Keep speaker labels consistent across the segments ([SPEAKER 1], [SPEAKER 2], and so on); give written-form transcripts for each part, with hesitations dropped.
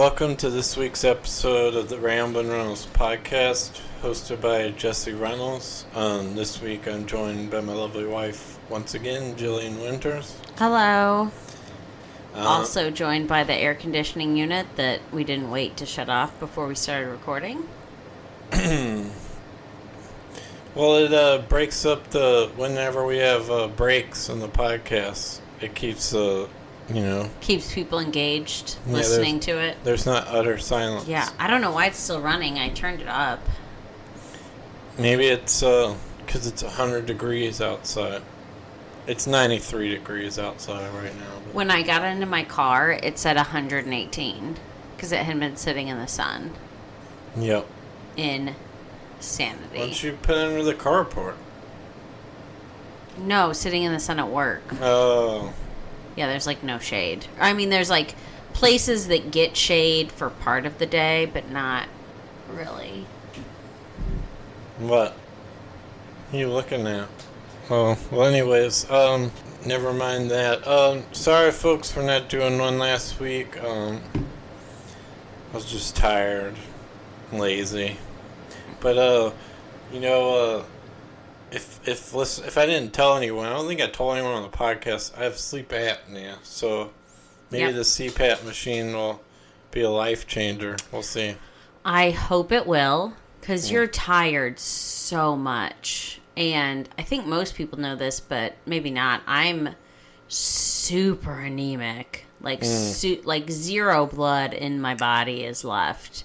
[SPEAKER 1] Welcome to this week's episode of the Ramblin' Reynolds podcast, hosted by Jesse Reynolds. This week I'm joined by my lovely wife, once again, Jillian Winters.
[SPEAKER 2] Hello. Also joined by the air conditioning unit that we didn't wait to shut off before we started recording.
[SPEAKER 1] Well, it breaks up whenever we have breaks in the podcast. It keeps
[SPEAKER 2] keeps people engaged, listening to it.
[SPEAKER 1] There's not utter silence.
[SPEAKER 2] Yeah, I don't know why it's still running. I turned it up.
[SPEAKER 1] Maybe it's because it's 100 degrees outside. It's 93 degrees outside right now. But
[SPEAKER 2] When I got into my car, it said 118 because it had been sitting in the sun.
[SPEAKER 1] Yep.
[SPEAKER 2] Insanity.
[SPEAKER 1] Why don't you put it under the carport?
[SPEAKER 2] No, sitting in the sun at work.
[SPEAKER 1] Oh.
[SPEAKER 2] Yeah, there's like no shade. I mean, there's like places that get shade for part of the day, but not really.
[SPEAKER 1] What? What are you looking at? Oh, well anyways, never mind that. Sorry folks for not doing one last week. I was just tired, lazy. But, if I didn't tell anyone, I don't think I told anyone on the podcast, I have sleep apnea, so maybe the CPAP machine will be a life changer. We'll see.
[SPEAKER 2] I hope it will, because you're tired so much. And I think most people know this, but maybe not. I'm super anemic. Like, like zero blood in my body is left.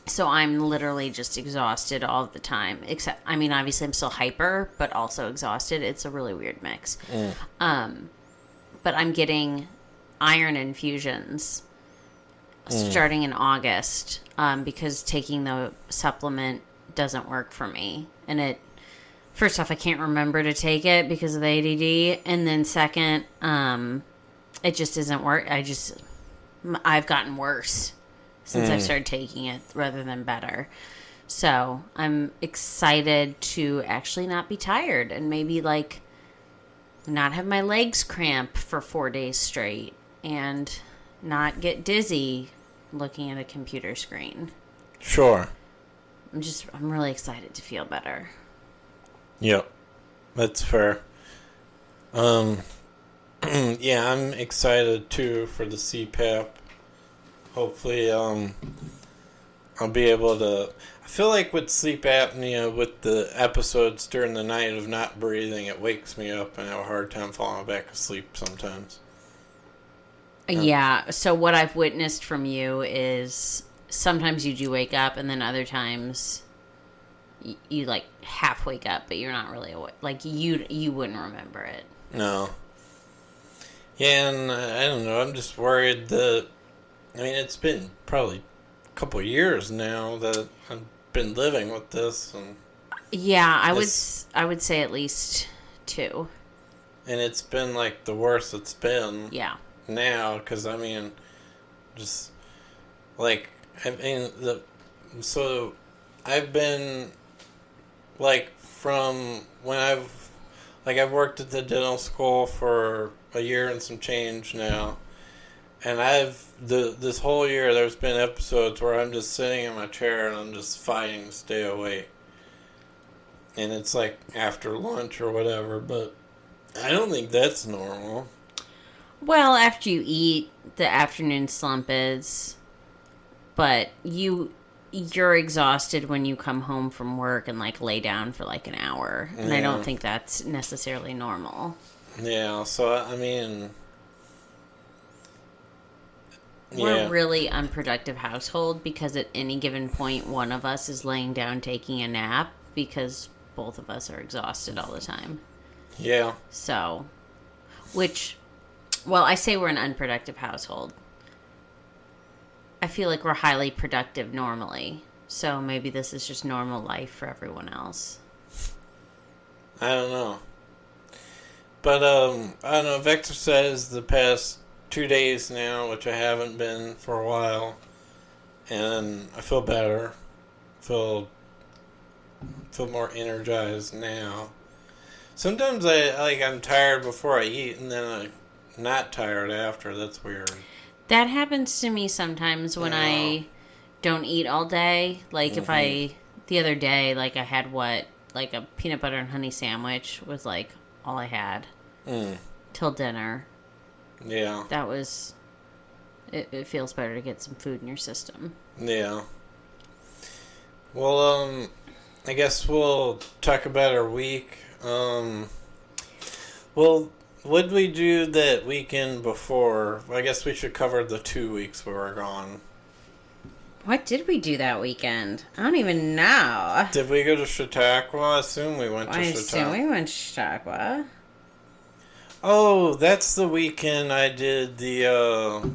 [SPEAKER 2] So I'm literally just exhausted all the time. Except, I mean, obviously I'm still hyper, but also exhausted. It's a really weird mix. But I'm getting iron infusions starting in August because taking the supplement doesn't work for me. And first off, I can't remember to take it because of the ADD. And then second, it just doesn't work. I've gotten worse since I've started taking it rather than better. So I'm excited to actually not be tired and maybe like not have my legs cramp for 4 days straight and not get dizzy looking at a computer screen.
[SPEAKER 1] Sure.
[SPEAKER 2] I'm really excited to feel better.
[SPEAKER 1] Yep. That's fair. Yeah, I'm excited too for the CPAP. Hopefully, I'll be able to. I feel like with sleep apnea, with the episodes during the night of not breathing, it wakes me up and I have a hard time falling back asleep sometimes.
[SPEAKER 2] Yeah, so what I've witnessed from you is sometimes you do wake up and then other times you like half wake up, but you're not really awake. Like you wouldn't remember it.
[SPEAKER 1] No. Yeah, and I don't know. I'm just worried that. I mean, it's been probably a couple of years now that I've been living with this, and
[SPEAKER 2] yeah, I would say at least 2.
[SPEAKER 1] And it's been like the worst it's been.
[SPEAKER 2] Yeah.
[SPEAKER 1] Now, because I mean, just like so I've been like from when I've worked at the dental school for a year and some change now. And this whole year, there's been episodes where I'm just sitting in my chair and I'm just fighting to stay awake. And it's like after lunch or whatever, but I don't think that's normal.
[SPEAKER 2] Well, after you eat, the afternoon slump is, but you're exhausted when you come home from work and like lay down for like an hour. And I don't think that's necessarily normal.
[SPEAKER 1] Yeah, so I mean...
[SPEAKER 2] We're a really unproductive household because at any given point, one of us is laying down taking a nap because both of us are exhausted all the time.
[SPEAKER 1] Yeah.
[SPEAKER 2] So, I say we're an unproductive household. I feel like we're highly productive normally. So maybe this is just normal life for everyone else.
[SPEAKER 1] I don't know. But, I don't know, I've exercised the past 2 days now, which I haven't been for a while, and I feel better. Feel more energized now. Sometimes I'm tired before I eat, and then I'm not tired after. That's weird.
[SPEAKER 2] That happens to me sometimes when I don't eat all day. Like if the other day, like I had like a peanut butter and honey sandwich was like all I had till dinner.
[SPEAKER 1] Yeah.
[SPEAKER 2] That was, it feels better to get some food in your system.
[SPEAKER 1] Yeah. Well, I guess we'll talk about our week. Well, what did we do that weekend before? I guess we should cover the 2 weeks we were gone.
[SPEAKER 2] What did we do that weekend? I don't even know.
[SPEAKER 1] Did we go to Chautauqua? I assume we went to Chautauqua.
[SPEAKER 2] I assume we went to Chautauqua.
[SPEAKER 1] Oh, that's the weekend I did the,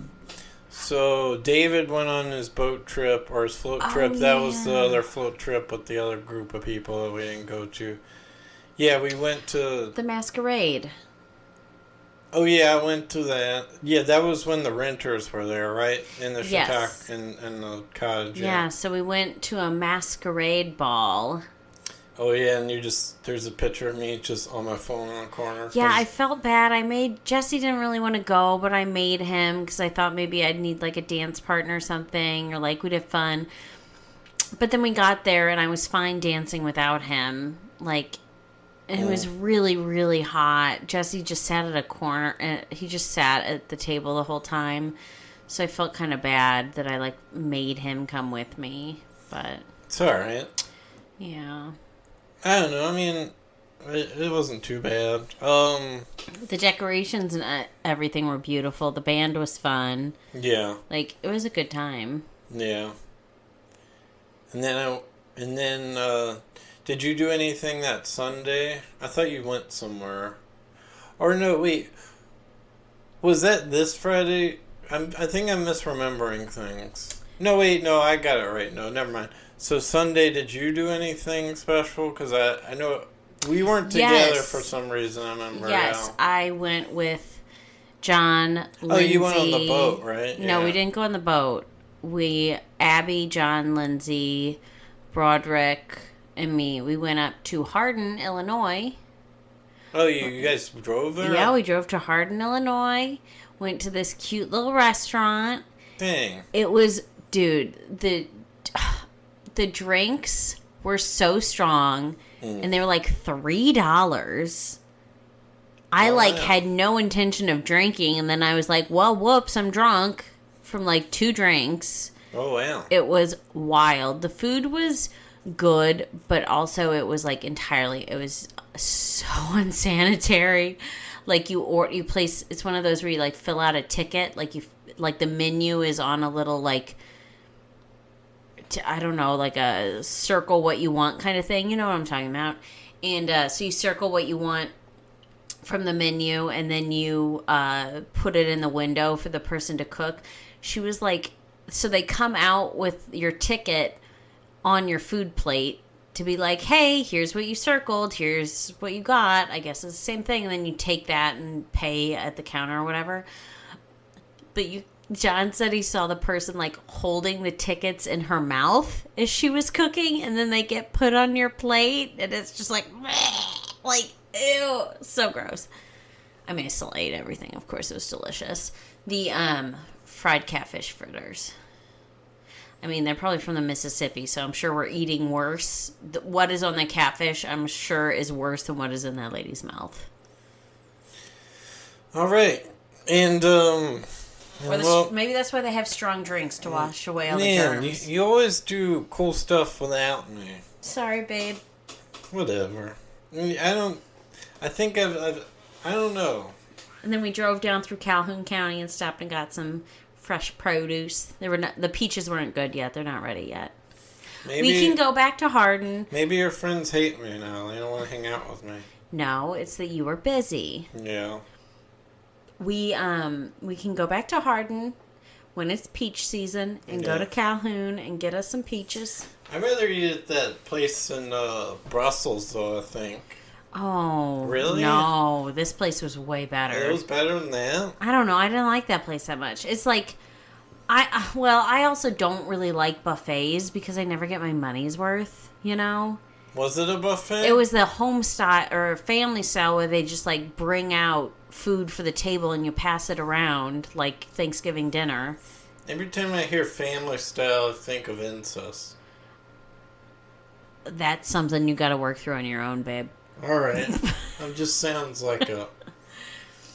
[SPEAKER 1] so David went on his boat trip, or his float trip. That was the other float trip with the other group of people that we didn't go to. Yeah, we went to...
[SPEAKER 2] The masquerade.
[SPEAKER 1] Oh, yeah, I went to that. Yeah, that was when the renters were there, right? In the Chautauqua, in the cottage.
[SPEAKER 2] Yeah, so we went to a masquerade ball.
[SPEAKER 1] Oh, yeah, and there's a picture of me just on my phone in the corner.
[SPEAKER 2] Yeah, I felt bad. Jesse didn't really want to go, but I made him because I thought maybe I'd need like a dance partner or something, or like we'd have fun. But then we got there and I was fine dancing without him. Like, it was really, really hot. Jesse just sat at a corner and he just sat at the table the whole time. So I felt kind of bad that I like made him come with me, but
[SPEAKER 1] it's all right.
[SPEAKER 2] Yeah.
[SPEAKER 1] I don't know. I mean, it wasn't too bad.
[SPEAKER 2] The decorations and everything were beautiful. The band was fun.
[SPEAKER 1] Yeah.
[SPEAKER 2] Like, it was a good time.
[SPEAKER 1] Yeah. And then did you do anything that Sunday? I thought you went somewhere. Or no, wait. Was that this Friday? I think I'm misremembering things. No, wait, no, I got it right. No, never mind. So Sunday, did you do anything special? Because I know we weren't together for some reason. I remember.
[SPEAKER 2] Yes, I went with John, Lindsay.
[SPEAKER 1] Oh, you went on the boat, right?
[SPEAKER 2] No, we didn't go on the boat. Abby, John, Lindsay, Broderick, and me, we went up to Hardin, Illinois.
[SPEAKER 1] Oh, you guys drove there?
[SPEAKER 2] Yeah, we drove to Hardin, Illinois. Went to this cute little restaurant.
[SPEAKER 1] Dang.
[SPEAKER 2] It was, dude, the drinks were so strong, and they were like $3. I had no intention of drinking, and then I was like, well, whoops, I'm drunk from like 2 drinks.
[SPEAKER 1] Oh, wow.
[SPEAKER 2] It was wild. The food was good, but also it was like it was so unsanitary. Like you place, it's one of those where you like fill out a ticket, like the menu is on a little like, I don't know, like a circle what you want kind of thing. You know what I'm talking about? And so you circle what you want from the menu, and then you put it in the window for the person to cook. She was like, so they come out with your ticket on your food plate to be like, hey, here's what you circled, here's what you got. I guess it's the same thing. And then you take that and pay at the counter or whatever. But John said he saw the person like holding the tickets in her mouth as she was cooking, and then they get put on your plate, and it's just like ew, so gross. I mean, I still ate everything. Of course, it was delicious. The fried catfish fritters. I mean, they're probably from the Mississippi, so I'm sure we're eating worse. What is on the catfish, I'm sure, is worse than what is in that lady's mouth.
[SPEAKER 1] All right, and
[SPEAKER 2] maybe that's why they have strong drinks to wash away all the germs.
[SPEAKER 1] You always do cool stuff without me.
[SPEAKER 2] Sorry, babe.
[SPEAKER 1] Whatever. I don't know.
[SPEAKER 2] And then we drove down through Calhoun County and stopped and got some fresh produce. The peaches weren't good yet. They're not ready yet. Maybe we can go back to Hardin.
[SPEAKER 1] Maybe your friends hate me now. They don't want to hang out with me.
[SPEAKER 2] No, it's that you were busy.
[SPEAKER 1] Yeah.
[SPEAKER 2] We can go back to Hardin when it's peach season and go to Calhoun and get us some peaches.
[SPEAKER 1] I'd rather eat at that place in Brussels, though, I think.
[SPEAKER 2] Oh.
[SPEAKER 1] Really?
[SPEAKER 2] No, this place was way better.
[SPEAKER 1] It was better than that?
[SPEAKER 2] I don't know. I didn't like that place that much. It's like, I also don't really like buffets because I never get my money's worth, you know?
[SPEAKER 1] Was it a buffet?
[SPEAKER 2] It was the home style or family style where they just like bring out food for the table and you pass it around like Thanksgiving dinner.
[SPEAKER 1] Every time I hear family style, I think of incest.
[SPEAKER 2] That's something you got to work through on your own, babe.
[SPEAKER 1] All right. It just sounds like a...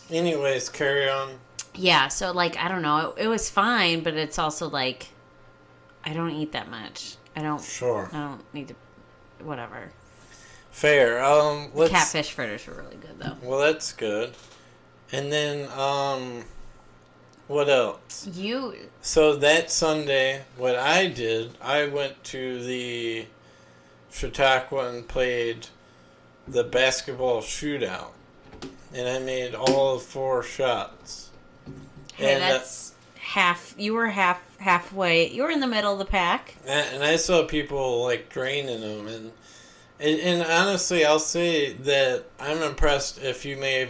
[SPEAKER 1] Anyways, carry on.
[SPEAKER 2] Yeah, so like, I don't know. It was fine, but it's also like, I don't eat that much.
[SPEAKER 1] Sure.
[SPEAKER 2] I don't need to... Whatever.
[SPEAKER 1] Fair.
[SPEAKER 2] Catfish fritters were really good, though.
[SPEAKER 1] Well, that's good. And then, what else? So that Sunday, what I did, I went to the Chautauqua and played the basketball shootout. And I made all of 4 shots.
[SPEAKER 2] Hey,
[SPEAKER 1] and
[SPEAKER 2] that's half. You were halfway. You were in the middle of the pack.
[SPEAKER 1] And I saw people like draining them, and honestly, I'll say that I'm impressed if you made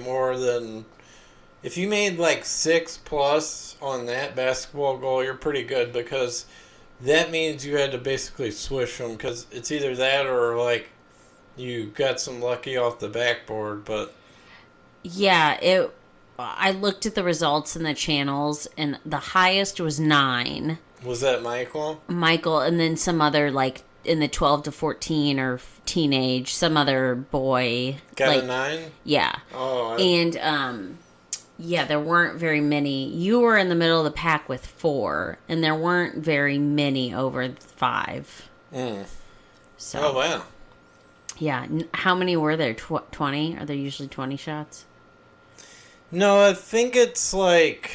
[SPEAKER 1] if you made like 6+ on that basketball goal, you're pretty good, because that means you had to basically swish them, because it's either that or like you got some lucky off the backboard, but.
[SPEAKER 2] Yeah, I looked at the results in the channels, and the highest was 9.
[SPEAKER 1] Was that Michael?
[SPEAKER 2] Michael, and then some other, like, in the 12 to 14 or teenage, some other boy.
[SPEAKER 1] Got
[SPEAKER 2] like,
[SPEAKER 1] a 9?
[SPEAKER 2] Yeah.
[SPEAKER 1] Oh.
[SPEAKER 2] And, yeah, there weren't very many. You were in the middle of the pack with 4, and there weren't very many over 5. So.
[SPEAKER 1] Oh, wow.
[SPEAKER 2] Yeah. How many were there? 20? Are there usually 20 shots?
[SPEAKER 1] No, I think it's like...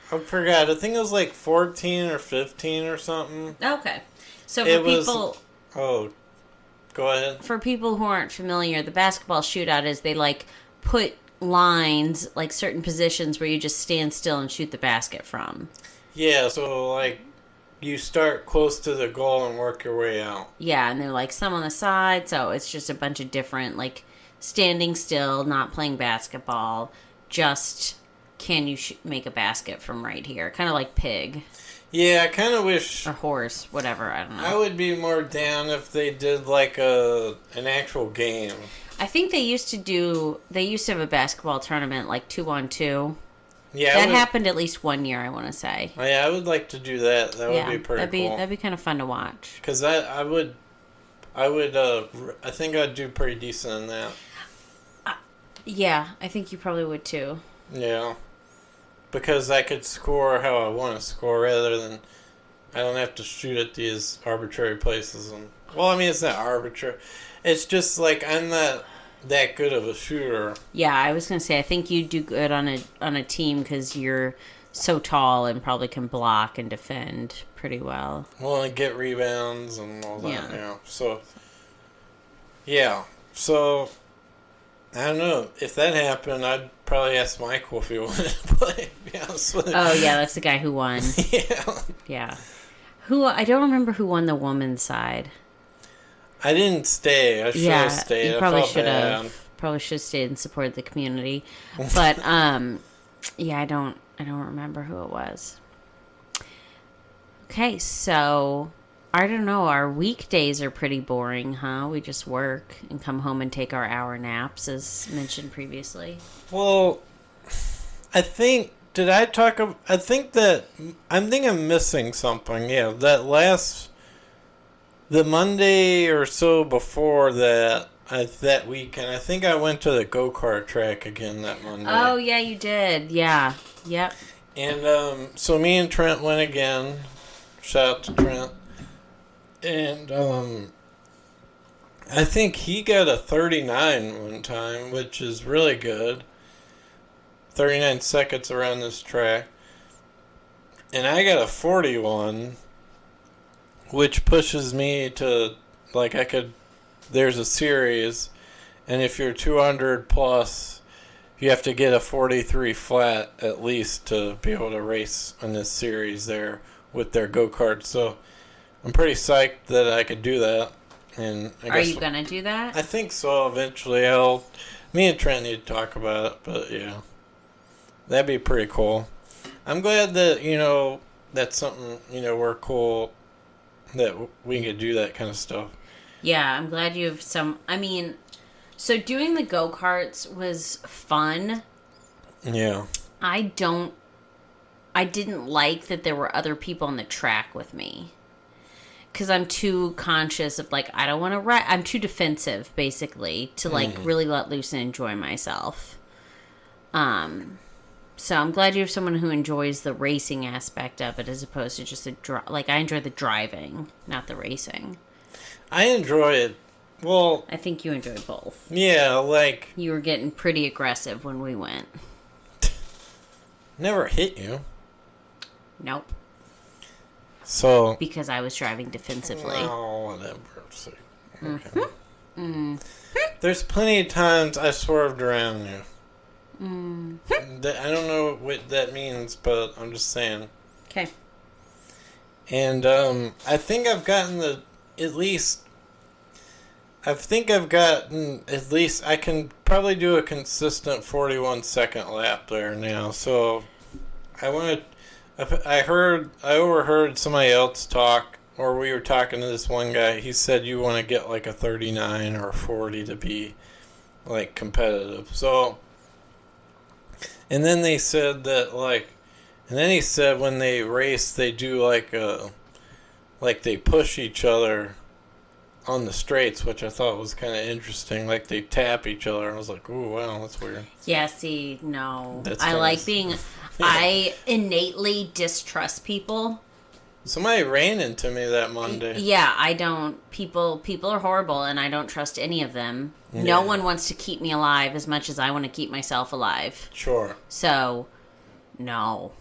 [SPEAKER 1] I forgot. I think it was like 14 or 15 or something.
[SPEAKER 2] Okay. So for people...
[SPEAKER 1] Oh, go ahead.
[SPEAKER 2] For people who aren't familiar, the basketball shootout is they, like, put lines, like, certain positions where you just stand still and shoot the basket from.
[SPEAKER 1] Yeah, so, like, you start close to the goal and work your way out.
[SPEAKER 2] Yeah, and they're, like, some on the side, so it's just a bunch of different, like... standing still, not playing basketball, just can you make a basket from right here? Kind of like pig.
[SPEAKER 1] Yeah, I kind of wish...
[SPEAKER 2] Or horse, whatever, I don't know.
[SPEAKER 1] I would be more down if they did like an actual game.
[SPEAKER 2] I think they used to have a basketball tournament, like 2-on-2.
[SPEAKER 1] Yeah,
[SPEAKER 2] that happened at least one year, I want to say.
[SPEAKER 1] Oh, yeah, I would like to do that. That would be pretty cool.
[SPEAKER 2] That'd be kind of fun to watch.
[SPEAKER 1] Because I think I'd do pretty decent in that.
[SPEAKER 2] Yeah, I think you probably would too.
[SPEAKER 1] Yeah. Because I could score how I want to score rather than I don't have to shoot at these arbitrary places. Well, I mean, it's not arbitrary. It's just like I'm not that good of a shooter.
[SPEAKER 2] Yeah, I was going to say, I think you'd do good on a team because you're so tall and probably can block and defend pretty well.
[SPEAKER 1] Well, and get rebounds and all that. Yeah. So, yeah. So... I don't know. If that happened, I'd probably ask Michael if he wanted to play, to be honest with you.
[SPEAKER 2] Oh, yeah, that's the guy who won.
[SPEAKER 1] Yeah.
[SPEAKER 2] Yeah. I don't remember who won the woman's side.
[SPEAKER 1] I didn't stay. I should have stayed.
[SPEAKER 2] You probably should have. Probably should have stayed and supported the community. But, yeah, I don't remember who it was. Okay, so... I don't know, our weekdays are pretty boring, huh? We just work and come home and take our hour naps, as mentioned previously.
[SPEAKER 1] Well, I think I'm missing something. Yeah, the Monday or so before that weekend, I think I went to the go-kart track again that Monday.
[SPEAKER 2] Oh, yeah, you did. Yeah. Yep.
[SPEAKER 1] And so me and Trent went again. Shout out to Trent. And I think he got a 39 one time, which is really good. 39 seconds around this track. And I got a 41, which pushes me to, like, there's a series, and if you're 200 plus, you have to get a 43 flat at least to be able to race in this series there with their go-kart. So I'm pretty psyched that I could do that. And
[SPEAKER 2] Are you going to do that?
[SPEAKER 1] I think so, eventually. Me and Trent need to talk about it, but yeah. That'd be pretty cool. I'm glad that, that's something, we're cool that we can do that kind of stuff.
[SPEAKER 2] Yeah, I'm glad you have some. I mean, so doing the go-karts was fun.
[SPEAKER 1] Yeah.
[SPEAKER 2] I didn't like that there were other people on the track with me. Because I'm too conscious of, like, I don't want to ride. I'm too defensive, basically, to, like, really let loose and enjoy myself. So I'm glad you have someone who enjoys the racing aspect of it as opposed to just like, I enjoy the driving, not the racing.
[SPEAKER 1] I enjoy it. Well,
[SPEAKER 2] I think you enjoyed both.
[SPEAKER 1] yeah, like...
[SPEAKER 2] You were getting pretty aggressive when we went.
[SPEAKER 1] Never hit you.
[SPEAKER 2] Nope.
[SPEAKER 1] So...
[SPEAKER 2] Because I was driving defensively.
[SPEAKER 1] Oh, whatever. Okay. There's plenty of times I swerved around you. I don't know what that means, but I'm just saying.
[SPEAKER 2] Okay.
[SPEAKER 1] And I think I've gotten at least I can probably do a consistent 41-second lap there now. So I overheard somebody else talk, or we were talking to this one guy. He said you want to get like a 39 or a 40 to be like competitive. So, and then they said that he said when they race they do like they push each other on the straights, which I thought was kind of interesting. Like they tap each other, and I was like, "Ooh, wow, that's weird."
[SPEAKER 2] Yeah, see, no.
[SPEAKER 1] Yeah.
[SPEAKER 2] I innately distrust people.
[SPEAKER 1] Somebody ran into me that Monday.
[SPEAKER 2] Yeah, I don't. People are horrible, and I don't trust any of them.
[SPEAKER 1] Yeah.
[SPEAKER 2] No one wants to keep me alive as much as I want to keep myself alive.
[SPEAKER 1] Sure.
[SPEAKER 2] So, no.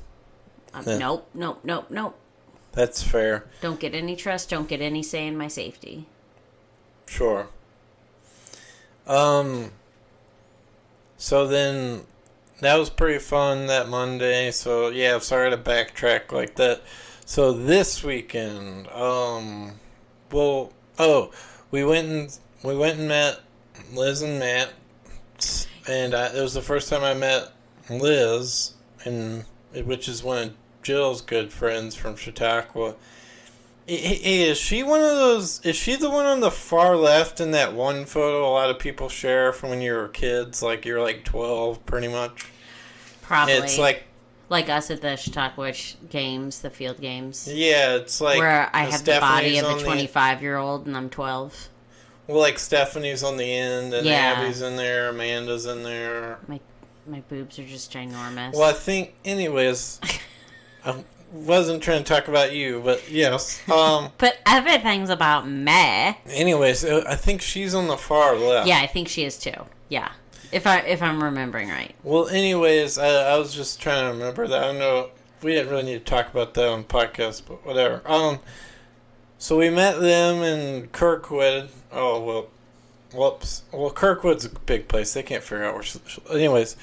[SPEAKER 1] Yeah.
[SPEAKER 2] Nope.
[SPEAKER 1] That's fair.
[SPEAKER 2] Don't get any trust. Don't get any say in my safety.
[SPEAKER 1] Sure. So then, that was pretty fun that Monday. So yeah, I'm sorry to backtrack like that. So this weekend, we went and met Liz and Matt, and it was the first time I met Liz, which is one of Jill's good friends from Chautauqua. Is she one of those? Is she the one on the far left in that one photo a lot of people share from when you were kids? Like you're like 12, pretty much.
[SPEAKER 2] Probably.
[SPEAKER 1] It's like
[SPEAKER 2] us at the Chautauqua games, the field games.
[SPEAKER 1] Yeah, it's like
[SPEAKER 2] where I have the body of a
[SPEAKER 1] Stephanie's
[SPEAKER 2] 25-year-old and I'm 12.
[SPEAKER 1] Well, like Stephanie's on the end, and
[SPEAKER 2] Yeah.
[SPEAKER 1] Abby's in there, Amanda's in there.
[SPEAKER 2] My boobs are just ginormous.
[SPEAKER 1] Well, I think, anyways, I wasn't trying to talk about you, but yes.
[SPEAKER 2] But everything's about me.
[SPEAKER 1] Anyways, I think she's on the far left.
[SPEAKER 2] Yeah, I think she is too. Yeah, if I'm remembering right.
[SPEAKER 1] Well, anyways, I was just trying to remember that. I know we didn't really need to talk about that on the podcast, but whatever. So we met them in Kirkwood. Oh, well, whoops. Well, Kirkwood's a big place. They can't figure out where anyways,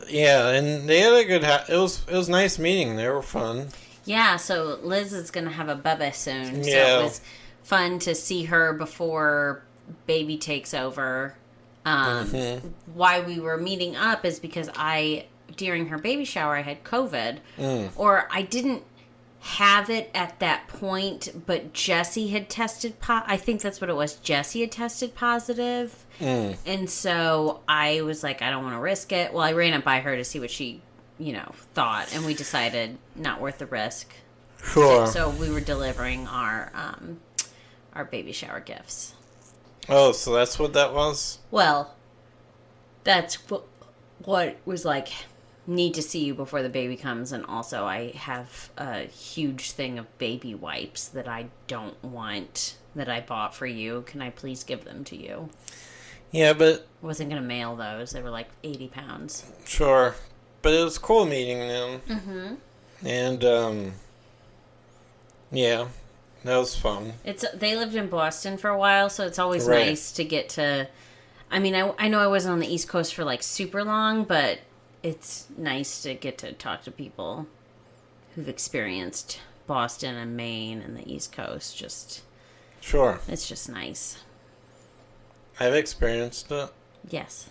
[SPEAKER 1] yeah, and they had a good it was nice meeting. They were fun.
[SPEAKER 2] Yeah, so Liz is going to have a bubba soon. So
[SPEAKER 1] Yeah.
[SPEAKER 2] it was fun to see her before baby takes over. Why we were meeting up is because during her baby shower, I had COVID. Or I didn't have it at that point, but Jesse had tested I think that's what it was. Jesse had tested positive. And so I was like, I don't want to risk it. Well, I ran up by her to see what she, thought, and we decided not worth the risk.
[SPEAKER 1] Sure.
[SPEAKER 2] So we were delivering our baby shower gifts.
[SPEAKER 1] Oh, so that's what that was?
[SPEAKER 2] Well, that's what was like, need to see you before the baby comes, and also I have a huge thing of baby wipes that I don't want, that I bought for you. Can I please give them to you?
[SPEAKER 1] Yeah, but...
[SPEAKER 2] I wasn't going to mail those. They were like 80 pounds.
[SPEAKER 1] Sure. But it was cool meeting them. Mm-hmm. And, yeah, that was fun.
[SPEAKER 2] They lived in Boston for a while, so it's always
[SPEAKER 1] Right.
[SPEAKER 2] nice to get to... I mean, I know I wasn't on the East Coast for, like, super long, but it's nice to get to talk to people who've experienced Boston and Maine and the East Coast.
[SPEAKER 1] Sure.
[SPEAKER 2] It's just nice.
[SPEAKER 1] I've experienced it.
[SPEAKER 2] Yes.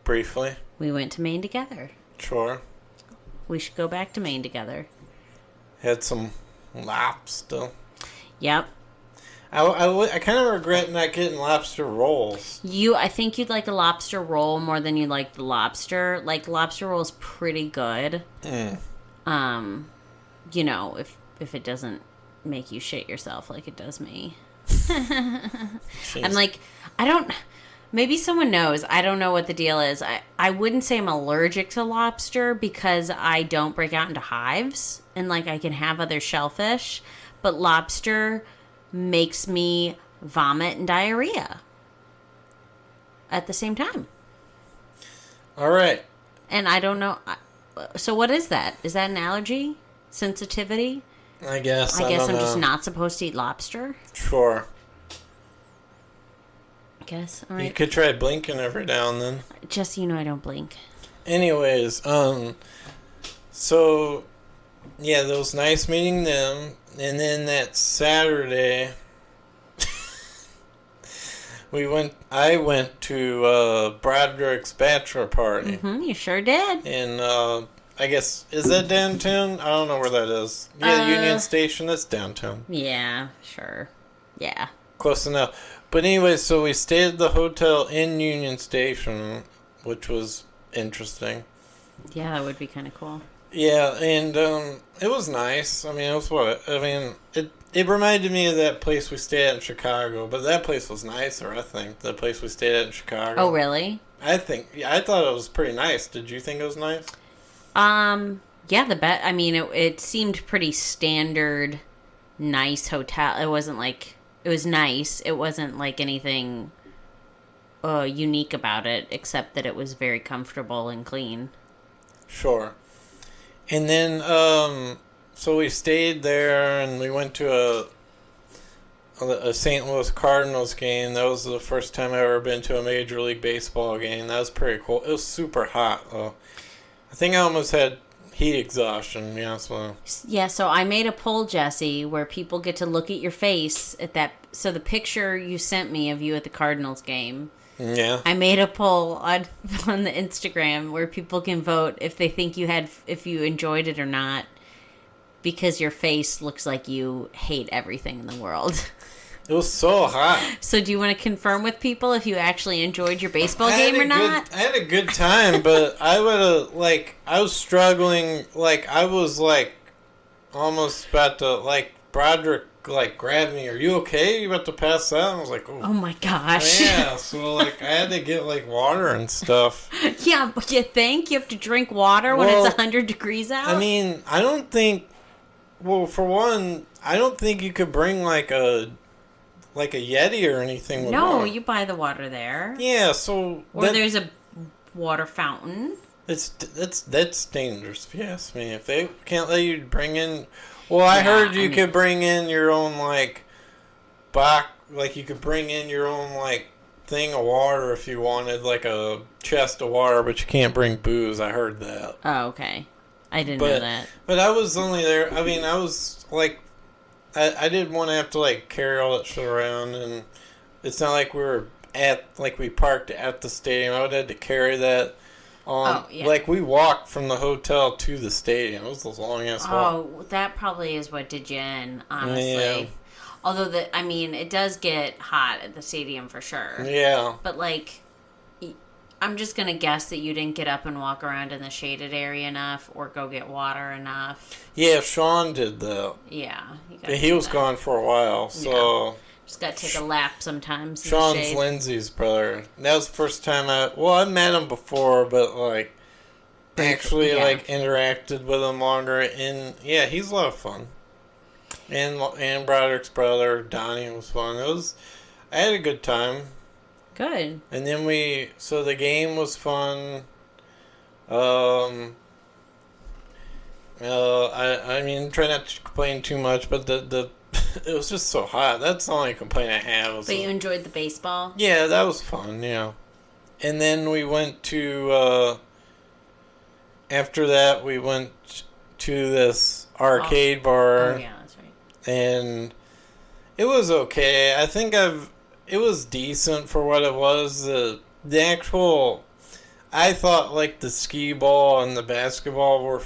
[SPEAKER 1] Briefly.
[SPEAKER 2] We went to Maine together.
[SPEAKER 1] Sure.
[SPEAKER 2] We should go back to Maine together.
[SPEAKER 1] Had some laps still.
[SPEAKER 2] Yep.
[SPEAKER 1] I kind of regret not getting lobster rolls.
[SPEAKER 2] I think you'd like a lobster roll more than you like the lobster. Like, lobster roll is pretty good. You know, if it doesn't make you shit yourself like it does me. I'm like, I don't... Maybe someone knows. I don't know what the deal is. I wouldn't say I'm allergic to lobster because I don't break out into hives. And, like, I can have other shellfish. But lobster makes me vomit and diarrhea at the same time.
[SPEAKER 1] All right.
[SPEAKER 2] And I don't know. So what is that? Is that an allergy? Sensitivity?
[SPEAKER 1] I guess.
[SPEAKER 2] I guess I'm just not supposed to eat lobster.
[SPEAKER 1] Sure.
[SPEAKER 2] I guess. All right.
[SPEAKER 1] You could try blinking every now and then.
[SPEAKER 2] Just so you know, I don't blink.
[SPEAKER 1] Anyways, so yeah, it was nice meeting them, and then that Saturday, I went to Broderick's bachelor party.
[SPEAKER 2] You sure did.
[SPEAKER 1] And I guess, is that downtown? I don't know where that is. Yeah, Union Station. That's downtown.
[SPEAKER 2] Yeah, sure. Yeah.
[SPEAKER 1] Close enough. But anyway, so we stayed at the hotel in Union Station, which was interesting.
[SPEAKER 2] Yeah, that would be kind of cool.
[SPEAKER 1] Yeah, and it was nice. I mean, it reminded me of that place we stayed at in Chicago, but that place was nicer, I think, the place we stayed at in Chicago.
[SPEAKER 2] Oh, really?
[SPEAKER 1] I thought it was pretty nice. Did you think it was nice?
[SPEAKER 2] Yeah, I mean, it seemed pretty standard, nice hotel. It wasn't like... It was nice. It wasn't like anything unique about it, except that it was very comfortable and clean.
[SPEAKER 1] Sure. And then, so we stayed there, and we went to a St. Louis Cardinals game. That was the first time I've ever been to a Major League Baseball game. That was pretty cool. It was super hot, though. I think I almost had heat exhaustion, to be honest with you.
[SPEAKER 2] Yeah, so I made a poll, Jesse, where people get to look at your face at that. So the picture you sent me of you at the Cardinals game.
[SPEAKER 1] Yeah.
[SPEAKER 2] I made a poll on the Instagram where people can vote if they think if you enjoyed it or not, because your face looks like you hate everything in the world.
[SPEAKER 1] It was so hot.
[SPEAKER 2] So do you want to confirm with people if you actually enjoyed your baseball game or not?
[SPEAKER 1] I had a good time, but I was struggling, I was, almost about to, Broderick, grabbed me. Are you okay? You about to pass out? And I was like,
[SPEAKER 2] oh my gosh.
[SPEAKER 1] Yeah, so, I had to get, water and stuff.
[SPEAKER 2] Yeah, but you think you have to drink water when it's 100 degrees out?
[SPEAKER 1] I mean, I don't think, for one, I don't think you could bring, a Yeti or anything with
[SPEAKER 2] No,
[SPEAKER 1] water.
[SPEAKER 2] you buy the water there.
[SPEAKER 1] Yeah, so...
[SPEAKER 2] Or there's a water fountain.
[SPEAKER 1] That's dangerous, if you ask me. If they can't let you bring in... Well, I heard you could bring in your own, you could bring in your own, thing of water if you wanted, a chest of water, but you can't bring booze. I heard that.
[SPEAKER 2] Oh, okay. I didn't know that.
[SPEAKER 1] But I was only there... I mean, I was, I didn't want to have to, carry all that shit around, and it's not like we were we parked at the stadium. I would have to carry that on. Oh, yeah. We walked from the hotel to the stadium. It was a long-ass walk.
[SPEAKER 2] Oh, that probably is what did you in, honestly. Yeah. Although, it does get hot at the stadium for sure.
[SPEAKER 1] Yeah.
[SPEAKER 2] But, I'm just going to guess that you didn't get up and walk around in the shaded area enough or go get water enough.
[SPEAKER 1] Yeah, Sean did that.
[SPEAKER 2] Yeah.
[SPEAKER 1] He was gone for a while, so...
[SPEAKER 2] Yeah. Just got to take a lap sometimes.
[SPEAKER 1] Sean's Lindsay's brother. That was the first time I met him before, but, actually, interacted with him longer. And, yeah, he's a lot of fun. And Broderick's brother, Donnie, was fun. I had a good time.
[SPEAKER 2] Good.
[SPEAKER 1] And then so the game was fun. I mean, try not to complain too much, but it was just so hot. That's the only complaint I have.
[SPEAKER 2] But you enjoyed the baseball?
[SPEAKER 1] Yeah, that was fun, yeah. And then we went to, after that, we went to this arcade bar.
[SPEAKER 2] Oh, yeah, that's right.
[SPEAKER 1] And it was okay. I think it was decent for what it was. The actual, I thought the skee ball and the basketball were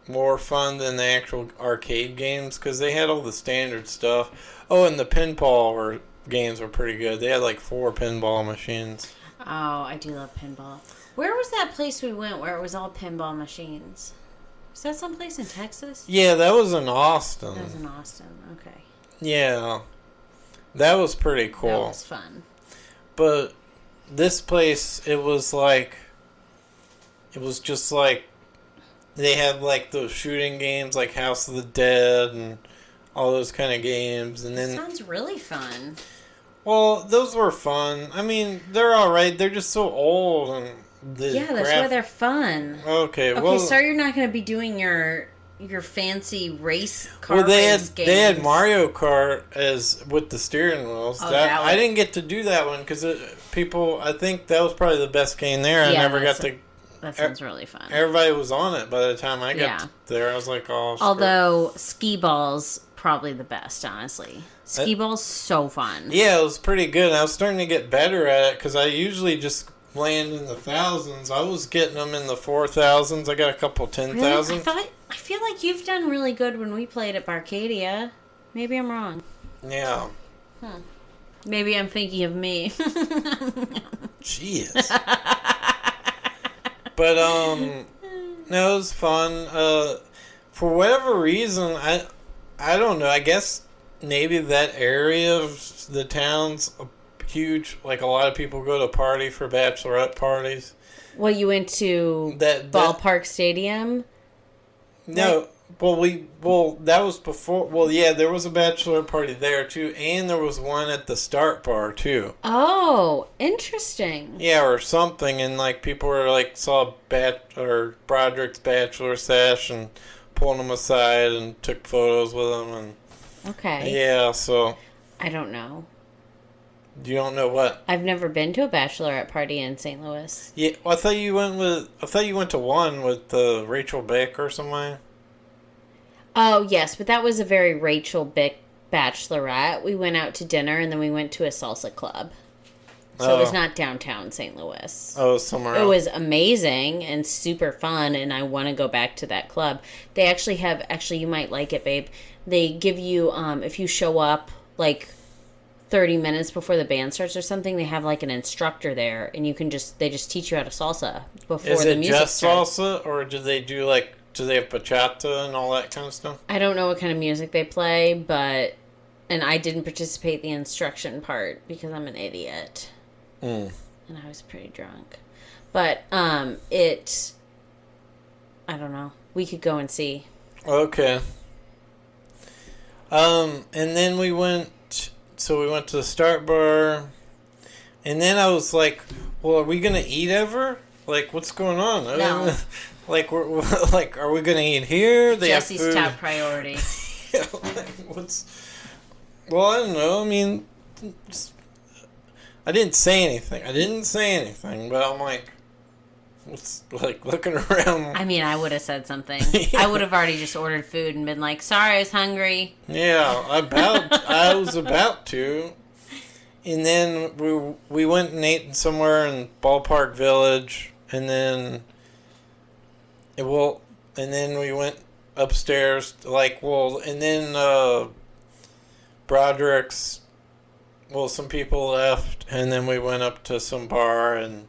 [SPEAKER 1] more fun than the actual arcade games because they had all the standard stuff. Oh, and the games were pretty good. They had like 4 pinball machines.
[SPEAKER 2] Oh, I do love pinball. Where was that place we went where it was all pinball machines? Was that someplace in Texas?
[SPEAKER 1] Yeah, that was in Austin.
[SPEAKER 2] That was in Austin, okay.
[SPEAKER 1] Yeah. That was pretty cool.
[SPEAKER 2] That was fun.
[SPEAKER 1] But this place, it was just like, they had like those shooting games like House of the Dead and all those kind of games. And then
[SPEAKER 2] sounds really fun.
[SPEAKER 1] Well, those were fun. I mean, they're alright. They're just so old and
[SPEAKER 2] that's why they're fun.
[SPEAKER 1] Okay,
[SPEAKER 2] well, so you're not going to be doing your fancy race car
[SPEAKER 1] games. They had Mario Kart with the steering wheels. I didn't get to do that one because I think that was probably the best game there. I never got to.
[SPEAKER 2] That sounds really fun.
[SPEAKER 1] Everybody was on it by the time I got there. I was like, oh.
[SPEAKER 2] Although skee ball's probably the best, honestly. Skee ball's so fun.
[SPEAKER 1] Yeah, it was pretty good. I was starting to get better at it because I usually just land in the thousands. I was getting them in the 4,000s. I got a couple 10,000s.
[SPEAKER 2] Really? I feel like you've done really good when we played at Barcadia. Maybe I'm wrong.
[SPEAKER 1] Yeah.
[SPEAKER 2] Maybe I'm thinking of me.
[SPEAKER 1] Jeez. But no, it was fun. For whatever reason, I don't know. I guess maybe that area of the town's huge. Like a lot of people go to party for bachelorette parties.
[SPEAKER 2] Well, you went to Ballpark Stadium?
[SPEAKER 1] No. That was before. Well, yeah, there was a bachelor party there too, and there was one at the Start Bar too.
[SPEAKER 2] Oh, interesting.
[SPEAKER 1] Yeah, or something, and like people were like saw Broderick's bachelor sesh and pulled him aside and took photos with him and.
[SPEAKER 2] Okay.
[SPEAKER 1] Yeah, so.
[SPEAKER 2] I don't know.
[SPEAKER 1] You don't know what?
[SPEAKER 2] I've never been to a bachelorette party in St. Louis.
[SPEAKER 1] Yeah, well, I thought you went to one with Rachel Bick or something.
[SPEAKER 2] Oh, yes, but that was a very Rachel Bick bachelorette. We went out to dinner, and then we went to a salsa club. So it was not downtown St. Louis.
[SPEAKER 1] Oh, it was somewhere else.
[SPEAKER 2] It was amazing and super fun, and I want to go back to that club. They actually you might like it, babe. They give you, if you show up, like, 30 minutes before the band starts or something, they have, like, an instructor there, and they just teach you how to salsa before the music starts.
[SPEAKER 1] Is it just salsa, or do they have bachata and all that kind of stuff?
[SPEAKER 2] I don't know what kind of music they play, and I didn't participate in the instruction part because I'm an idiot. And I was pretty drunk. But, I don't know. We could go and see.
[SPEAKER 1] Okay. And then we went to the Start Bar, and then I was like, well, are we going to eat ever? Like, what's going on?
[SPEAKER 2] No.
[SPEAKER 1] Like, we're like, are we going to eat here?
[SPEAKER 2] Jesse's top priority.
[SPEAKER 1] Yeah, well, I don't know. I mean, I didn't say anything, but I'm like, what's, like, looking around.
[SPEAKER 2] I mean, I would have said something. Yeah. I would have already just ordered food and been like, sorry, I was hungry.
[SPEAKER 1] Yeah, I was about to. And then we went and ate somewhere in Ballpark Village, and then we went upstairs, and then Broderick's. Well, some people left, and then we went up to some bar and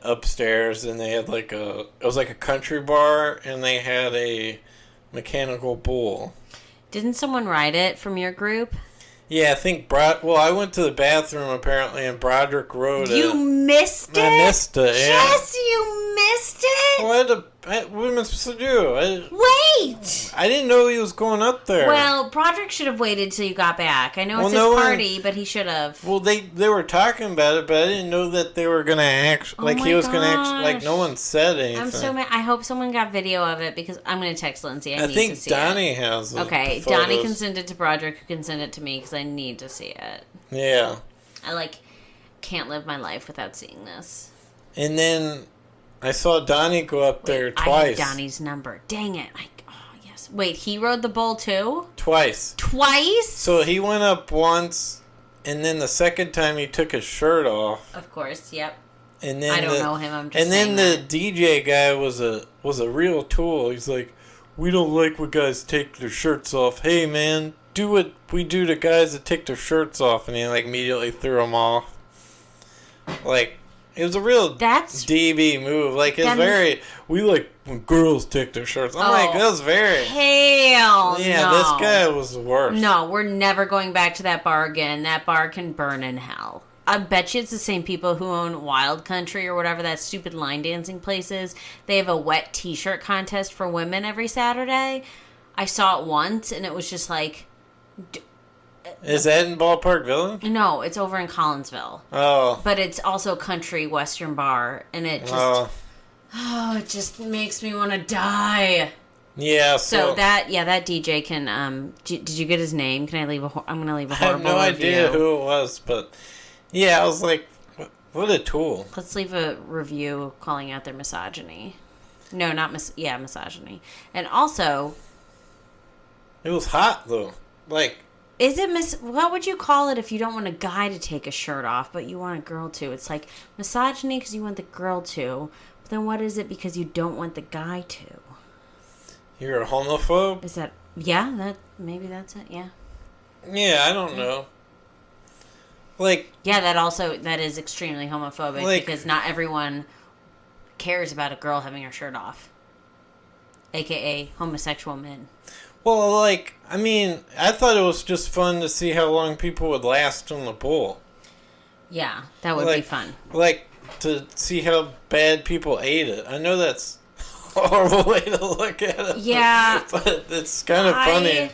[SPEAKER 1] upstairs, and they had it was like a country bar, and they had a mechanical bull. Didn't
[SPEAKER 2] someone ride it from your group?
[SPEAKER 1] Yeah, I think I went to the bathroom apparently, and Broderick rode it.
[SPEAKER 2] You missed it?
[SPEAKER 1] I missed it, yeah.
[SPEAKER 2] Yes, you missed it?
[SPEAKER 1] Well, what am I supposed to do?
[SPEAKER 2] Wait!
[SPEAKER 1] I didn't know he was going up there.
[SPEAKER 2] Well, Broderick should have waited till you got back. I know it's his party, but he should have.
[SPEAKER 1] Well, they were talking about it, but I didn't know that they were going to act he was going to act no one said anything.
[SPEAKER 2] I'm so mad. I hope someone got video of it because I'm going to text Lindsay. I need
[SPEAKER 1] think
[SPEAKER 2] to see
[SPEAKER 1] Donnie
[SPEAKER 2] it.
[SPEAKER 1] has it.
[SPEAKER 2] Okay, Donnie can send it to Broderick, who can send it to me because I need to see it.
[SPEAKER 1] Yeah.
[SPEAKER 2] I can't live my life without seeing this.
[SPEAKER 1] And then I saw Donnie go up there twice.
[SPEAKER 2] I have Donnie's number. Dang it. Yes. Wait, he rode the bull too?
[SPEAKER 1] Twice. So he went up once, and then the second time he took his shirt off.
[SPEAKER 2] Of course, yep.
[SPEAKER 1] And then
[SPEAKER 2] I don't know him, I'm just saying
[SPEAKER 1] the DJ guy was a real tool. He's like, we don't like when guys take their shirts off. Hey, man, do what we do to guys that take their shirts off, and he like immediately threw them off. Like, it was a real DB move. Like, it's very, we like when girls take their shirts. I'm like, that was very.
[SPEAKER 2] Hell
[SPEAKER 1] yeah,
[SPEAKER 2] no.
[SPEAKER 1] This guy was the worst.
[SPEAKER 2] No, we're never going back to that bar again. That bar can burn in hell. I bet you it's the same people who own Wild Country or whatever that stupid line dancing place is. They have a wet t-shirt contest for women every Saturday. I saw it once, and it was just like...
[SPEAKER 1] Is that in Ballpark Village?
[SPEAKER 2] No, it's over in Collinsville.
[SPEAKER 1] Oh.
[SPEAKER 2] But it's also a country western bar, and it just... it just makes me want to die.
[SPEAKER 1] Yeah,
[SPEAKER 2] so that DJ can... did you get his name? Can I leave I'm going to leave a horrible review.
[SPEAKER 1] I have no idea who it was, but... Yeah, I was like, what a tool.
[SPEAKER 2] Let's leave a review calling out their misogyny. No, not misogyny. And also...
[SPEAKER 1] It was hot, though. Like...
[SPEAKER 2] Is it what would you call it if you don't want a guy to take a shirt off, but you want a girl to? It's like misogyny because you want the girl to. But then what is it because you don't want the guy to?
[SPEAKER 1] You're a homophobe?
[SPEAKER 2] Is that... Yeah, maybe that's it, yeah.
[SPEAKER 1] Yeah, I don't know. Like...
[SPEAKER 2] Yeah, that is extremely homophobic because not everyone cares about a girl having her shirt off. AKA homosexual men.
[SPEAKER 1] Well, like, I mean, I thought it was just fun to see how long people would last on the pool.
[SPEAKER 2] Yeah, that would be fun.
[SPEAKER 1] Like, to see how bad people ate it. I know that's a horrible way to look at it.
[SPEAKER 2] Yeah.
[SPEAKER 1] But it's kind of funny.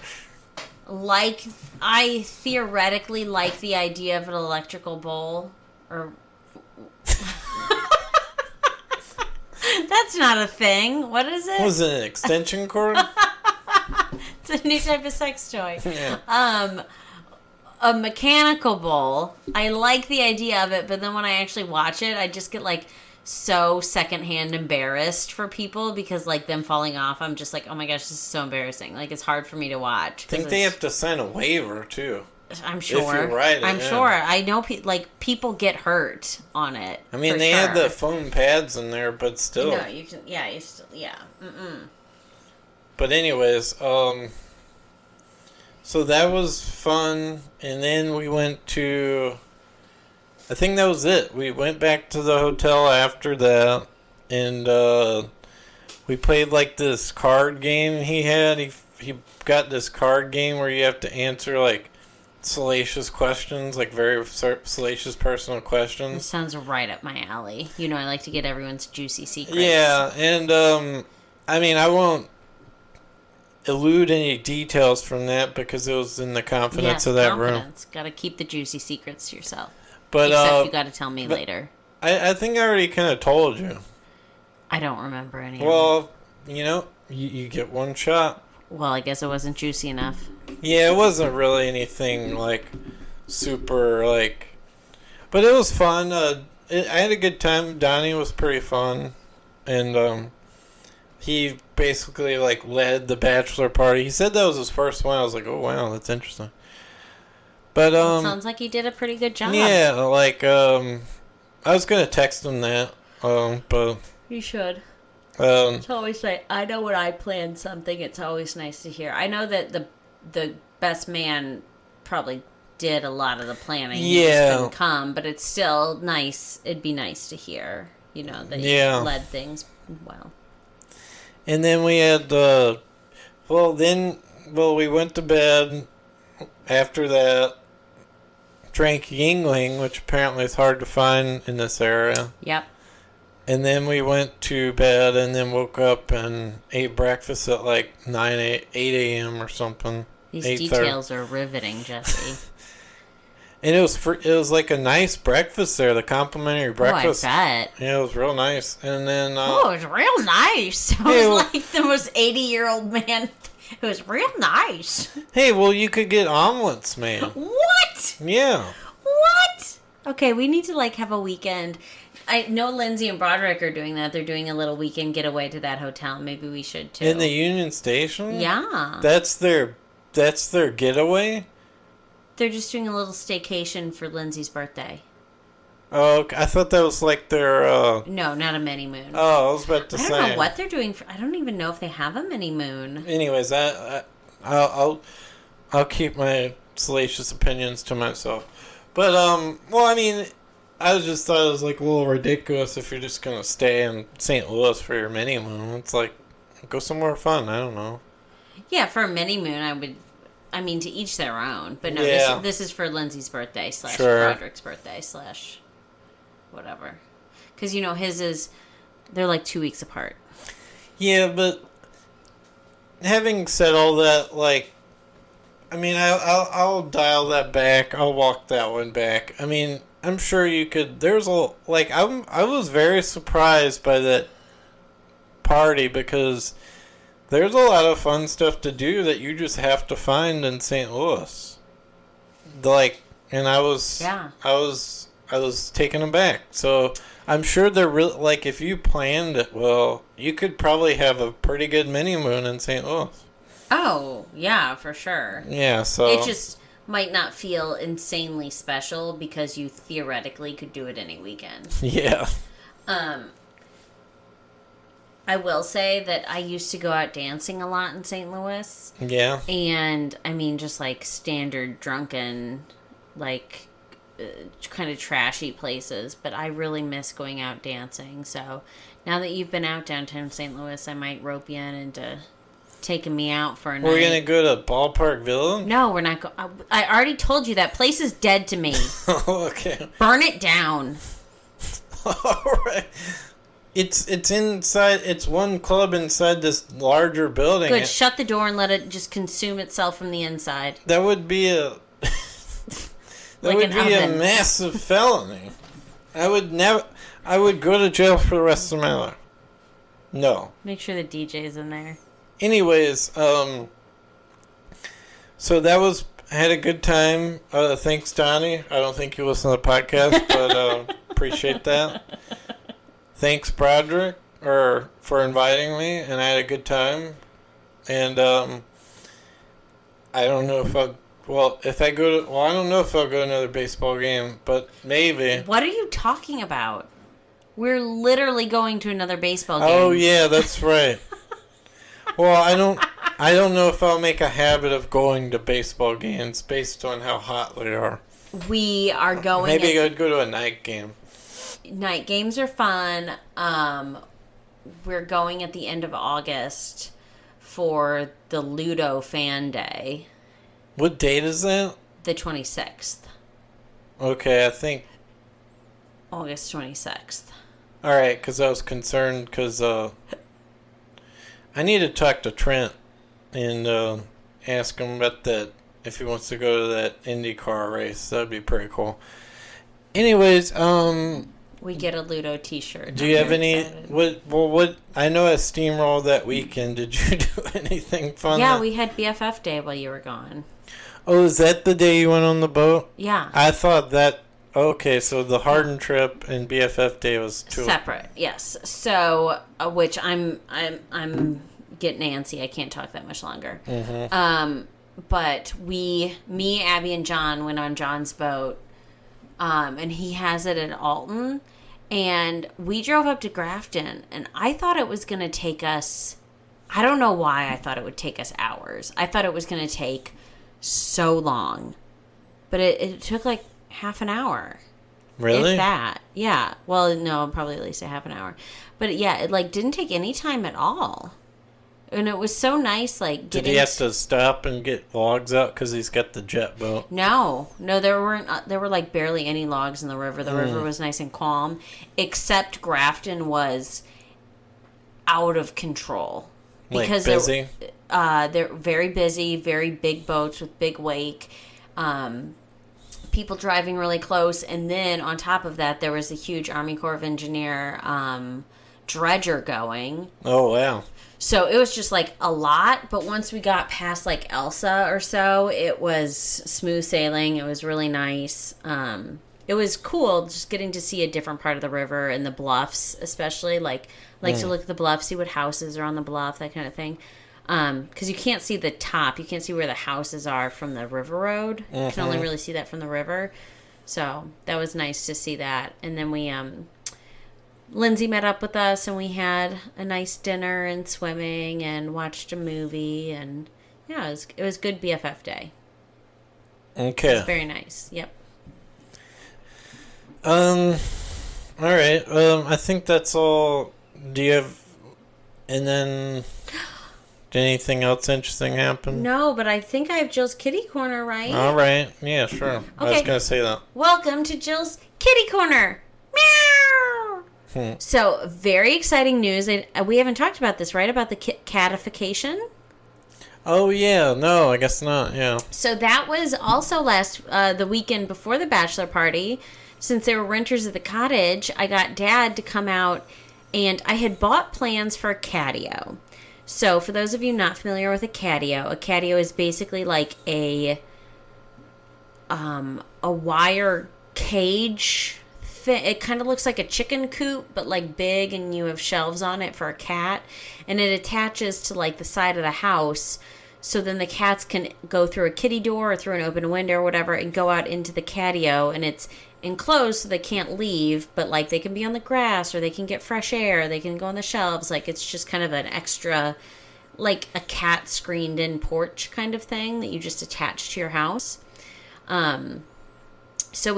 [SPEAKER 2] I theoretically like the idea of an electrical bowl. Or... That's not a thing. What is it?
[SPEAKER 1] Was it an extension cord?
[SPEAKER 2] It's a new type of sex toy.
[SPEAKER 1] Yeah.
[SPEAKER 2] A mechanical bowl. I like the idea of it, but then when I actually watch it, I just get like so secondhand embarrassed for people because like them falling off. I'm just like, oh my gosh, this is so embarrassing. Like it's hard for me to watch.
[SPEAKER 1] I think they have to sign a waiver too.
[SPEAKER 2] I'm sure.
[SPEAKER 1] If you're right,
[SPEAKER 2] I'm sure. I know people get hurt on it.
[SPEAKER 1] I mean, they had the foam pads in there, but still.
[SPEAKER 2] No, you can. Yeah, you still. Yeah. Mm-mm.
[SPEAKER 1] But anyways, so that was fun, and then we went to, I think that was it. We went back to the hotel after that, and we played like this card game he had. He got this card game where you have to answer like salacious questions, like very salacious personal questions.
[SPEAKER 2] It sounds right up my alley. You know, I like to get everyone's juicy secrets.
[SPEAKER 1] Yeah, and I mean, I won't elude any details from that because it was in the confidence of that room.
[SPEAKER 2] Got to keep the juicy secrets to yourself.
[SPEAKER 1] But
[SPEAKER 2] except you got to tell me later.
[SPEAKER 1] I think I already kind of told you.
[SPEAKER 2] I don't remember any.
[SPEAKER 1] Well, you know, you get one shot.
[SPEAKER 2] Well, I guess it wasn't juicy enough.
[SPEAKER 1] Yeah, it wasn't really anything like super like, but it was fun. I had a good time. Donnie was pretty fun, and he basically like led the bachelor party. He said that was his first one. I was like, oh wow, that's interesting. But
[SPEAKER 2] sounds like he did a pretty good job.
[SPEAKER 1] Yeah, like I was gonna text him that, but
[SPEAKER 2] you should. It's always like, I know when I plan something, it's always nice to hear. I know that the best man probably did a lot of the planning.
[SPEAKER 1] Yeah.
[SPEAKER 2] He just couldn't come, but it's still nice. It'd be nice to hear, you know, that he led things well.
[SPEAKER 1] And then we had, we went to bed. After that, drank Yingling, which apparently is hard to find in this area.
[SPEAKER 2] Yep.
[SPEAKER 1] And then we went to bed and then woke up and ate breakfast at like 8 a.m. or something.
[SPEAKER 2] These details are riveting, Jesse.
[SPEAKER 1] And it was like a nice breakfast there, the complimentary breakfast.
[SPEAKER 2] Oh, I bet.
[SPEAKER 1] Yeah, it was real nice. And then...
[SPEAKER 2] it was real nice. It was like the most 80-year-old man. It was real nice.
[SPEAKER 1] Hey, well, you could get omelets, man.
[SPEAKER 2] What?
[SPEAKER 1] Yeah.
[SPEAKER 2] What? Okay, we need to like have a weekend. I know Lindsay and Broderick are doing that. They're doing a little weekend getaway to that hotel. Maybe we should too.
[SPEAKER 1] In the Union Station?
[SPEAKER 2] Yeah.
[SPEAKER 1] That's their getaway?
[SPEAKER 2] They're just doing a little staycation for Lindsay's birthday.
[SPEAKER 1] Oh, I thought that was like their...
[SPEAKER 2] No, not a mini moon.
[SPEAKER 1] Oh, I was about to say.
[SPEAKER 2] I don't know what they're doing. I don't even know if they have a mini moon.
[SPEAKER 1] Anyways, I'll keep my salacious opinions to myself. But, well, I mean, I just thought it was, like, a little ridiculous if you're just going to stay in St. Louis for your mini-moon. It's like, go somewhere fun. I don't know.
[SPEAKER 2] Yeah, for a mini-moon, I mean, to each their own. But no,
[SPEAKER 1] Yeah.
[SPEAKER 2] this is for Lindsay's birthday /
[SPEAKER 1] Sure.
[SPEAKER 2] Broderick's birthday / whatever. Because, you know, they're like 2 weeks apart.
[SPEAKER 1] Yeah, but having said all that, like, I mean, I'll dial that back. I'll walk that one back. I mean, I'm sure you could. There's a like I was very surprised by that party because there's a lot of fun stuff to do that you just have to find in St. Louis. Like, and I was taken aback. So I'm sure they're really like if you planned it well, you could probably have a pretty good mini moon in St. Louis.
[SPEAKER 2] Oh, yeah, for sure.
[SPEAKER 1] Yeah, so
[SPEAKER 2] It just might not feel insanely special because you theoretically could do it any weekend.
[SPEAKER 1] yeah.
[SPEAKER 2] I will say that I used to go out dancing a lot in St. Louis.
[SPEAKER 1] Yeah.
[SPEAKER 2] And, I mean, just like standard drunken, like, kind of trashy places. But I really miss going out dancing. So now that you've been out downtown St. Louis, I might rope you in into taking me out for a night.
[SPEAKER 1] We're going to go to Ballpark Villa?
[SPEAKER 2] No, we're not. I already told you that place is dead to me.
[SPEAKER 1] Oh, okay.
[SPEAKER 2] Burn it down.
[SPEAKER 1] All right. It's inside. It's one club inside this larger building.
[SPEAKER 2] Good. Shut the door and let it just consume itself from the inside.
[SPEAKER 1] That would be a
[SPEAKER 2] Like
[SPEAKER 1] would
[SPEAKER 2] an
[SPEAKER 1] be a
[SPEAKER 2] oven.
[SPEAKER 1] massive felony. I would never. I would go to jail for the rest of my life. No.
[SPEAKER 2] Make sure the DJ's in there.
[SPEAKER 1] Anyways, so that was. I had a good time. Thanks, Donnie. I don't think you listen to the podcast, but appreciate that. Thanks, Broderick, for inviting me, and I had a good time. And I don't know if I'll. Well, if I go to. Well, I don't know if I'll go to another baseball game, but maybe.
[SPEAKER 2] What are you talking about? We're literally going to another baseball game.
[SPEAKER 1] Oh yeah, that's right. Well, I don't know if I'll make a habit of going to baseball games based on how hot they are.
[SPEAKER 2] We are going.
[SPEAKER 1] Maybe I'd go to a night game.
[SPEAKER 2] Night games are fun. We're going at the end of August for the Ludo Fan Day.
[SPEAKER 1] What date is that?
[SPEAKER 2] The 26th.
[SPEAKER 1] Okay, I think.
[SPEAKER 2] August 26th.
[SPEAKER 1] All right, because I was concerned because I need to talk to Trent and ask him about that if he wants to go to that IndyCar race. That'd be pretty cool. Anyways,
[SPEAKER 2] We get a Ludo T-shirt.
[SPEAKER 1] do you have any? What? I know I steamrolled that weekend. Did you do anything fun?
[SPEAKER 2] Yeah, we had BFF Day while you were gone.
[SPEAKER 1] Oh, is that the day you went on the boat?
[SPEAKER 2] Yeah.
[SPEAKER 1] I thought that. Okay, so the Hardin trip and BFF Day was two
[SPEAKER 2] Separate. Yes. So, which I'm getting antsy. I can't talk that much longer.
[SPEAKER 1] Mm-hmm.
[SPEAKER 2] But me, Abby, and John went on John's boat. And he has it at Alton. And we drove up to Grafton. And I thought it was going to take us... I don't know why I thought it would take us hours. I thought it was going to take so long. But it took like half an hour.
[SPEAKER 1] Really?
[SPEAKER 2] If that. Yeah. Well, no, probably at least a half an hour. But yeah, it like didn't take any time at all. And it was so nice, like,
[SPEAKER 1] Did he have to stop and get logs out because he's got the jet boat?
[SPEAKER 2] No, there weren't. There were like barely any logs in the river. The river was nice and calm, except Grafton was out of control
[SPEAKER 1] Like busy?
[SPEAKER 2] They're very busy, very big boats with big wake, people driving really close, and then on top of that, there was a huge Army Corps of Engineer dredger going.
[SPEAKER 1] Oh, wow.
[SPEAKER 2] So it was just like a lot, but once we got past like Elsa or so, it was smooth sailing. It was really nice. It was cool just getting to see a different part of the river and the bluffs, especially like to look at the bluffs, see what houses are on the bluff, that kind of thing. Because you can't see the top, you can't see where the houses are from the river road. You can only really see that from the river. So that was nice to see that. And then we Lindsay met up with us and we had a nice dinner and swimming and watched a movie, and yeah, it was good BFF Day.
[SPEAKER 1] Okay.
[SPEAKER 2] It's very nice. Yep.
[SPEAKER 1] All right. I think that's all. Do you have? And then, did anything else interesting happen?
[SPEAKER 2] No, but I think I have Jill's Kitty Corner, right?
[SPEAKER 1] All right. Yeah, sure. I was gonna say that.
[SPEAKER 2] Welcome to Jill's Kitty Corner. Meow. So, very exciting news. We haven't talked about this, right? About the catification.
[SPEAKER 1] Oh yeah, no, I guess not. Yeah.
[SPEAKER 2] So that was also the weekend before the bachelor party. Since they were renters at the cottage, I got Dad to come out, and I had bought plans for a catio. So for those of you not familiar with a catio is basically like a wire cage. It kind of looks like a chicken coop, but like big, and you have shelves on it for a cat, and it attaches to like the side of the house. So then the cats can go through a kitty door or through an open window or whatever and go out into the catio, and it's enclosed so they can't leave, but like they can be on the grass or they can get fresh air, they can go on the shelves. Like it's just kind of an extra, like a cat screened in porch kind of thing that you just attach to your house. So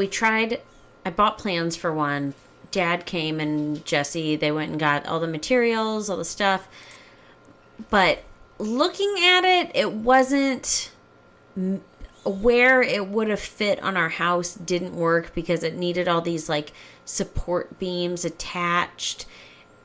[SPEAKER 2] I bought plans for one. Dad came and Jesse, they went and got all the materials, all the stuff. But looking at it, it wasn't where it would have fit on our house. Didn't work because it needed all these like support beams attached,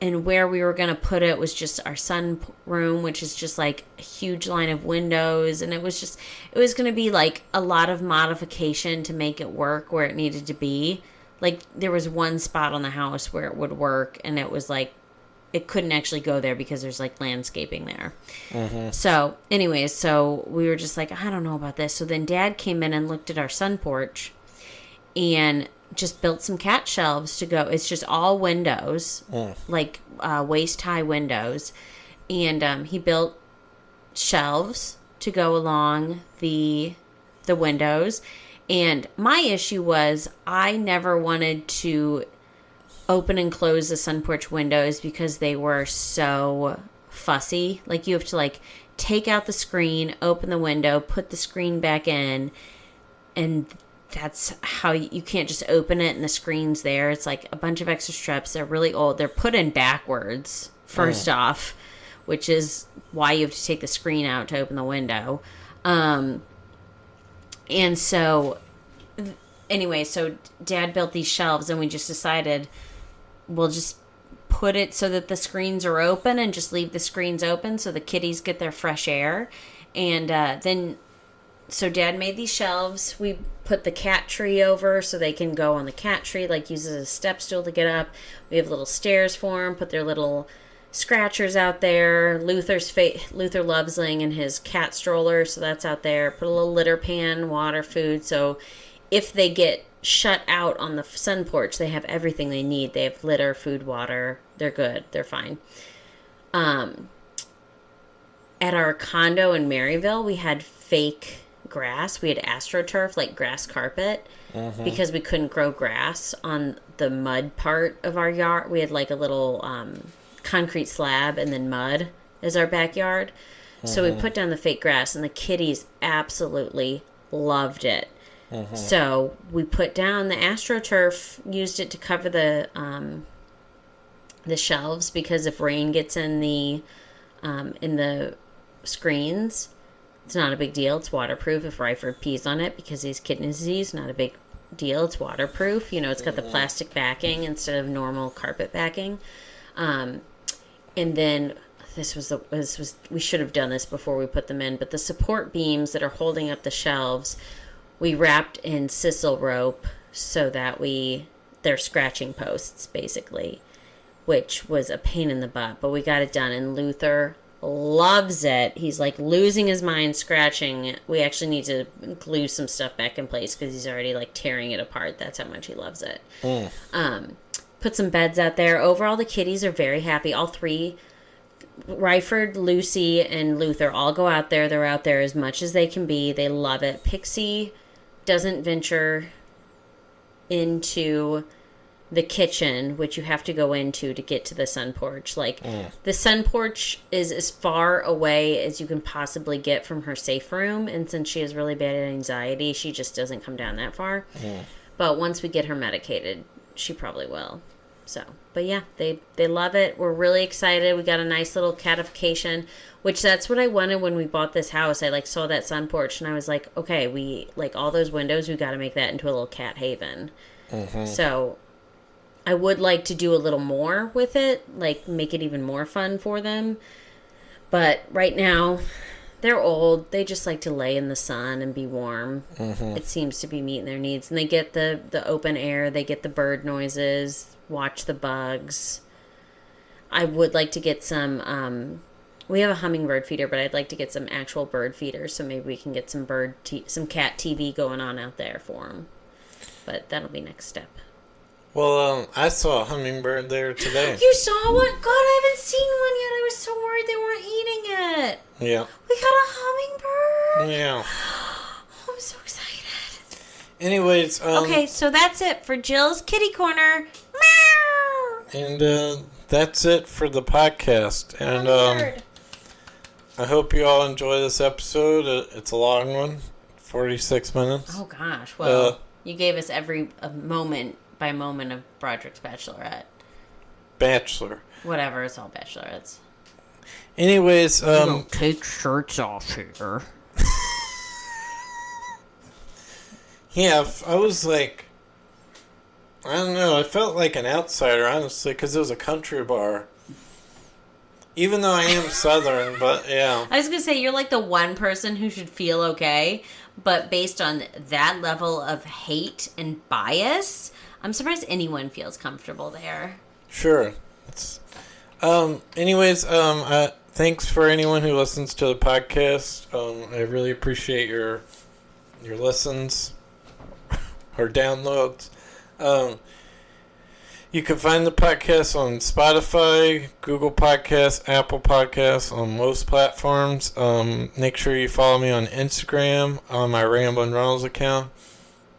[SPEAKER 2] and where we were going to put it was just our sun room, which is just like a huge line of windows, and it was going to be like a lot of modification to make it work where it needed to be. Like there was one spot on the house where it would work, and it was like it couldn't actually go there because there's like landscaping there. Mm-hmm. So anyways, so we were just like, I don't know about this. So then Dad came in and looked at our sun porch and just built some cat shelves to go. It's just all windows, like waist high windows. And he built shelves to go along the windows. And my issue was I never wanted to open and close the sun porch windows because they were so fussy. Like you have to like take out the screen, open the window, put the screen back in, and that's how you can't just open it and the screen's there. It's like a bunch of extra steps. They're really old. They're put in backwards, first off, which is why you have to take the screen out to open the window. And so anyway, so Dad built these shelves, and we just decided we'll just put it so that the screens are open and just leave the screens open so the kitties get their fresh air. And then, so Dad made these shelves. We put the cat tree over so they can go on the cat tree, like use it as a step stool to get up. We have little stairs for them, put their little scratchers out there. Luther loves laying in his cat stroller, so that's out there. Put a little litter pan, water, food, so if they get shut out on the sun porch, they have everything they need. They have litter, food, water. They're good. They're fine. At our condo in Maryville, we had fake grass. We had AstroTurf, like grass carpet, because we couldn't grow grass on the mud part of our yard. We had like a little concrete slab and then mud as our backyard. So we put down the fake grass, and the kitties absolutely loved it. So we put down the AstroTurf, used it to cover the shelves, because if rain gets in the screens, it's not a big deal. It's waterproof. If Ryford pees on it because he's kidney disease, not a big deal. It's waterproof. You know, it's got the plastic backing instead of normal carpet backing. And then we should have done this before we put them in, but the support beams that are holding up the shelves, we wrapped in sisal rope so that they're scratching posts, basically, which was a pain in the butt, but we got it done, and Luther loves it. He's like losing his mind scratching. We actually need to glue some stuff back in place because he's already like tearing it apart. That's how much he loves it. Put some beds out there. Overall, the kitties are very happy. All three, Ryford, Lucy, and Luther, all go out there. They're out there as much as they can be. They love it. Pixie doesn't venture into the kitchen, which you have to go into to get to the sun porch. Like, the sun porch is as far away as you can possibly get from her safe room. And since she has really bad anxiety, she just doesn't come down that far. But once we get her medicated, she probably will. So, but yeah, they love it. We're really excited. We got a nice little catification, which that's what I wanted when we bought this house. I like saw that sun porch and I was like, okay, we like all those windows. We got to make that into a little cat haven. So I would like to do a little more with it, like make it even more fun for them. But right now, they're old. They just like to lay in the sun and be warm. It seems to be meeting their needs. And they get the open air. They get the bird noises, watch the bugs. I would like to get some... we have a hummingbird feeder, but I'd like to get some actual bird feeders. So maybe we can get some some cat TV going on out there for them. But that'll be next step.
[SPEAKER 1] Well, I saw a hummingbird there today.
[SPEAKER 2] You saw one? God, I haven't seen one yet. I was so worried they weren't eating it.
[SPEAKER 1] Yeah.
[SPEAKER 2] We got a hummingbird?
[SPEAKER 1] Yeah.
[SPEAKER 2] Oh, I'm so excited.
[SPEAKER 1] Anyways,
[SPEAKER 2] okay, so that's it for Jill's Kitty Corner. Meow!
[SPEAKER 1] And that's it for the podcast. And I hope you all enjoy this episode. It's a long one, 46 minutes.
[SPEAKER 2] Oh gosh, well, you gave us every moment by moment of Broderick's Bachelorette.
[SPEAKER 1] Bachelor.
[SPEAKER 2] Whatever, it's all Bachelorettes.
[SPEAKER 1] Anyways,
[SPEAKER 2] take shirts off here.
[SPEAKER 1] Yeah, I was like, I don't know, I felt like an outsider, honestly, because it was a country bar. Even though I am Southern, but yeah.
[SPEAKER 2] I was going to say, you're like the one person who should feel okay, but based on that level of hate and bias, I'm surprised anyone feels comfortable there.
[SPEAKER 1] Sure. Anyways, thanks for anyone who listens to the podcast. I really appreciate your listens or downloads. You can find the podcast on Spotify, Google Podcasts, Apple Podcasts, on most platforms. Make sure you follow me on Instagram on my Ramblin' Ronalds account.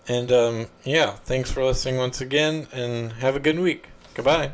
[SPEAKER 1] And yeah, thanks for listening once again, and have a good week. Goodbye.